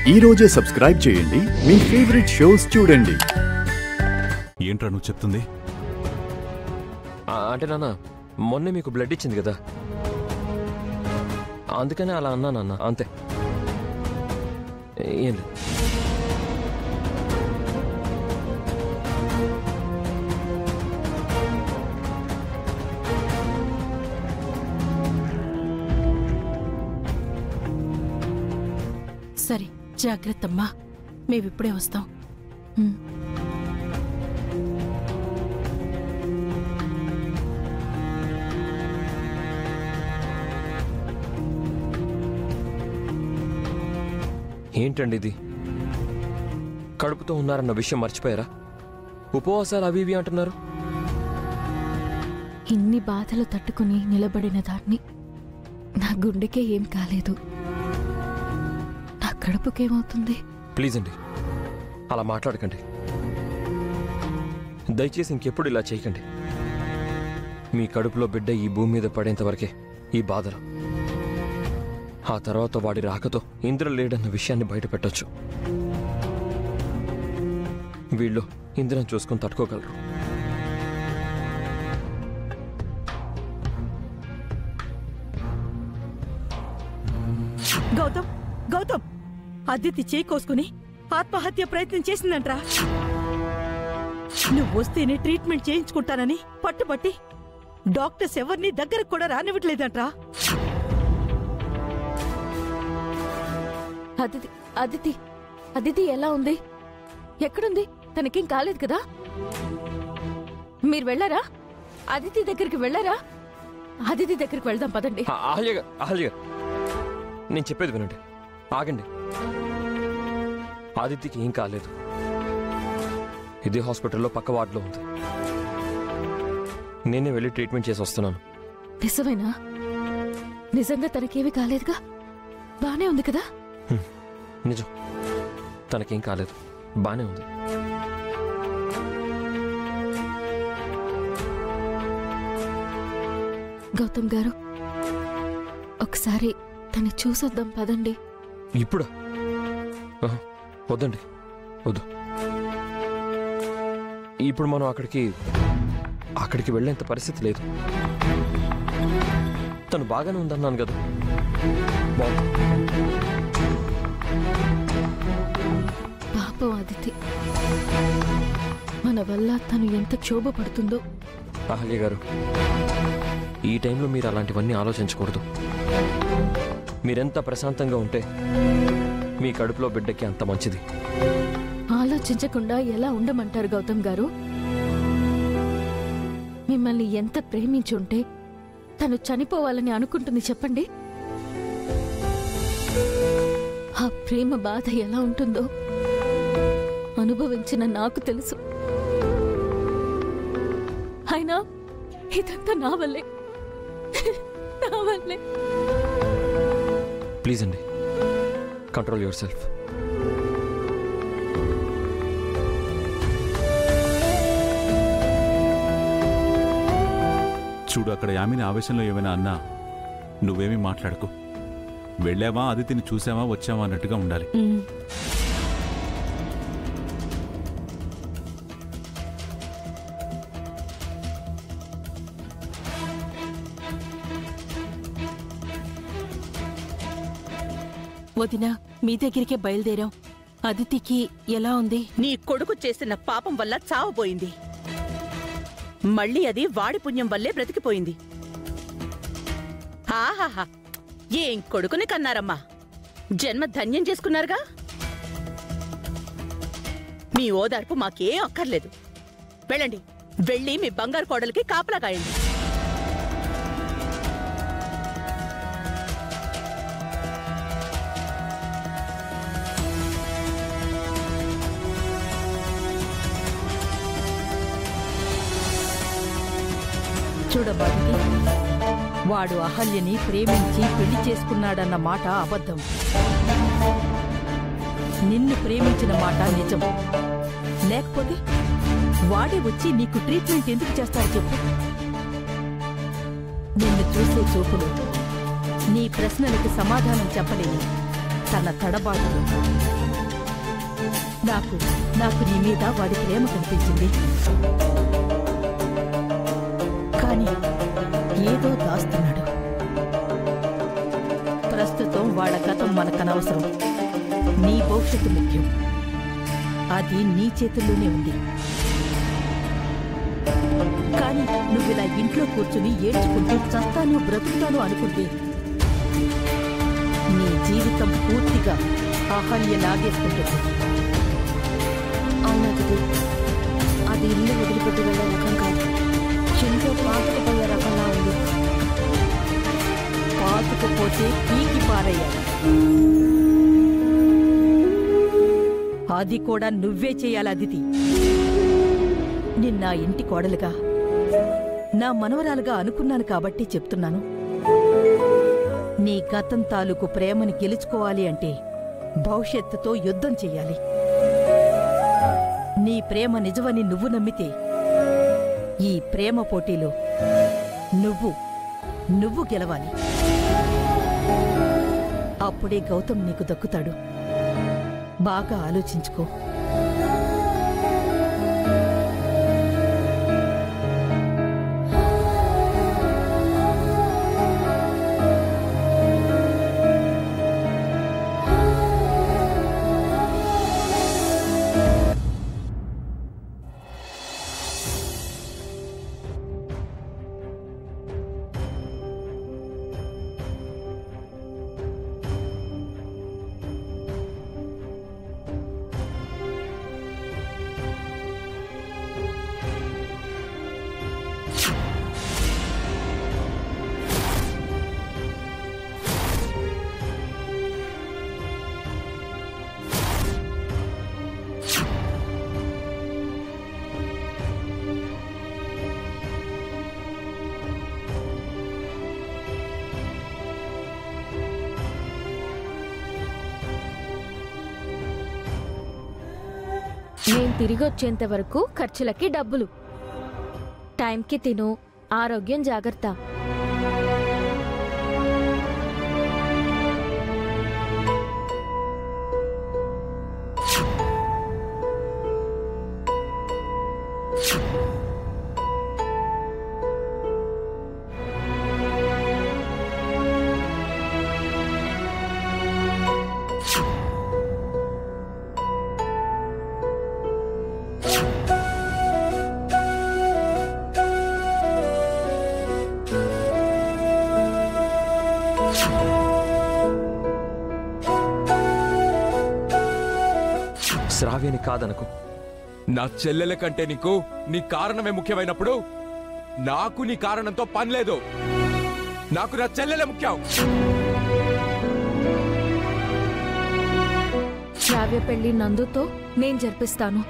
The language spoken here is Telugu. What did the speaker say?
ఈ రోజే సబ్స్క్రైబ్ చేయండి, మీ ఫేవరెట్ షోస్ చూడండి. ఏంట్రా నువ్వు చెప్తుంది? అంటే నాన్న, మొన్నే మీకు బ్లడ్ ఇచ్చింది కదా, అందుకనే అలా అన్నా నాన్న, అంతే. ఏం లేదు. సరే, జాగ్రత్తమ్మా, మేమిప్పుడే వస్తాం. ఏంటండి ఇది? కడుపుతో ఉన్నారన్న విషయం మర్చిపోయారా? ఉపవాసాలు అవి ఇవి అంటున్నారు. ఇన్ని బాధలు తట్టుకుని నిలబడిన దాన్ని నా గుండెకే ఏం కాలేదు, నా కడుపుకేమవుతుంది? ప్లీజ్ అండి, అలా మాట్లాడకండి. దయచేసి ఇంకెప్పుడు ఇలా చేయకండి. మీ కడుపులో బిడ్డ ఈ భూమి మీద పడేంతవరకే ఈ బాధలు. ఆ తర్వాత వాడి రాకతో ఇంద్ర లేడన్న విషయాన్ని బయట పెట్టొచ్చు. వీళ్ళు ఇంద్రను చూసుకుని తట్టుకోగలరు. గౌతమ్, గౌతమ్, అదితి చేయి కోసుకుని ఆత్మహత్య ప్రయత్నం చేసిందంట్రా. నువ్వు వస్తేనే ట్రీట్మెంట్ చేయించుకుంటానని పట్టుబట్టి డాక్టర్స్ ఎవరిని దగ్గరకు కూడా రానివ్వట్లేదంట్రా. అదితి అదితి అదితి ఎలా ఉంది? ఎక్కడుంది? తనకేం కాలేదు కదా? మీరు వెళ్ళారా? అదితి దగ్గరికి వెళ్ళారా? అదితి దగ్గరికి వెళ్దాం పదండి. ఆహల్య, నేను చెప్పేది వినండి, ఆగండి. ఆదిత్యకి ఏం కాలేదు. ఇదే హాస్పిటల్లో పక్క వార్డులో ఉంది. నేనే వెళ్ళి ట్రీట్మెంట్ చేసి వస్తున్నాను. నిజమేనా? నిజంగా తనకేమీ కాలేదుగా? బానే ఉంది కదా? నిజం, తనకేం కాలేదు, బానే ఉంది. గౌతమ్ గారు, ఒకసారి తను చూసొద్దాం పదండి. ఇప్పుడా? వద్దండి, వద్దు. ఇప్పుడు మనం అక్కడికి వెళ్ళేంత పరిస్థితి లేదు. తను బాగానే ఉందన్నాను కదా. పాపం అదితి, మన వల్ల తను ఎంత క్షోభపడుతుందో. అహల్య గారు, ఈ టైంలో మీరు అలాంటివన్నీ ఆలోచించకూడదు. మీరెంత ప్రశాంతంగా ఉంటే మీ కడుపులో బిడ్డకి అంత మంచిది. ఆలోచించకుండా ఎలా ఉండమంటారు గౌతమ్ గారు? మిమ్మల్ని ఎంత ప్రేమించుంటే తను చనిపోవాలని అనుకుంటుంది చెప్పండి. ఆ ప్రేమ బాధ ఎలా ఉంటుందో అనుభవించిన నాకు తెలుసు. అయినా ఇదంతా నా వల్లే. ప్లీజ్ అండి, కంట్రోల్ యువర్ సెల్ఫ్. చూడు, అక్కడ యామిని ఆవేశంలో ఏమైనా అన్నా నువ్వేమీ మాట్లాడకు. వెళ్ళావా, అదితిని చూసావా, వచ్చావా అన్నట్టుగా ఉండాలి. వదినా, మీ దగ్గరికే బయలుదేరాం. అదితికి ఎలా ఉంది? నీ కొడుకు చేసిన పాపం వల్ల చావబోయింది. మళ్ళీ అది వాడి పుణ్యం వల్లే బ్రతికిపోయింది. ఆహాహా, ఏం కొడుకుని కన్నారమ్మా! జన్మ ధన్యం చేసుకున్నారుగా. మీ ఓదార్పు మాకేం అక్కర్లేదు. వెళ్ళండి, వెళ్ళి మీ బంగారు కోడలికి కాపలా కాయండి. చూడబాబుకి, వాడు అహల్యని ప్రేమించి పెళ్లి చేసుకున్నాడన్న మాట అబద్ధం. నిన్ను ప్రేమించిన మాట నిజం. లేకపోతే వాడే వచ్చి నీకు ట్రీట్మెంట్ ఎందుకు చేస్తాడు చెప్పు? నిన్ను చూసే చూపులు నీ ప్రశ్నలకు సమాధానం చెప్పలేని తన తడబాటులు నాకు నాకు నీ మీద వాడి ప్రేమ కనిపించింది. కానీ ఏదో దాస్తున్నాడు. ప్రస్తుతం వాళ్ళ గతం మనకనవసరం. నీ భవిష్యత్తు ముఖ్యం. అది నీ చేతుల్లోనే ఉంది. కానీ నువ్విలా ఇంట్లో కూర్చుని ఏడ్చుకుంటూ చస్తాను బ్రతుకుతాను అనుకుంటే నీ జీవితం పూర్తిగా అహల్య లాగేసుకుంటుంది. అవునది అది ఇల్లు వదిలిపెట్టి వెళ్ళే రకం కాదు. ఇంట్లో పాతుకుపోయే రకంగా ఉంది. పాతుకుపోతే పీకి పారయ్యాలి. అది కూడా నువ్వే చేయాలి అదితి. నిన్న ఇంటి కోడలుగా నా మనవరాలుగా అనుకున్నాను కాబట్టి చెప్తున్నాను. నీ గతం తాలూకు ప్రేమని గెలుచుకోవాలి అంటే భవిష్యత్తుతో యుద్ధం చెయ్యాలి. నీ ప్రేమ నిజమని నువ్వు నమ్మితే ఈ ప్రేమ పోటీలో నువ్వు గెలవాలి. అప్పుడే గౌతమ్ నీకు దక్కుతాడు. బాగా ఆలోచించుకో. నేను తిరిగి వచ్చేంత వరకు ఖర్చులకి డబ్బులు. టైంకి తిను, ఆరోగ్యం జాగ్రత్త. శ్రావ్యని కాదనకు. నా చెల్లెల కంటే నీకు నీ కారణమే ముఖ్యమైనప్పుడు నాకు నీ కారణంతో పనిలేదు. నాకు నా చెల్లెలే ముఖ్యం. శ్రావ్య పెళ్లి నందుతో నేను జరిపిస్తాను.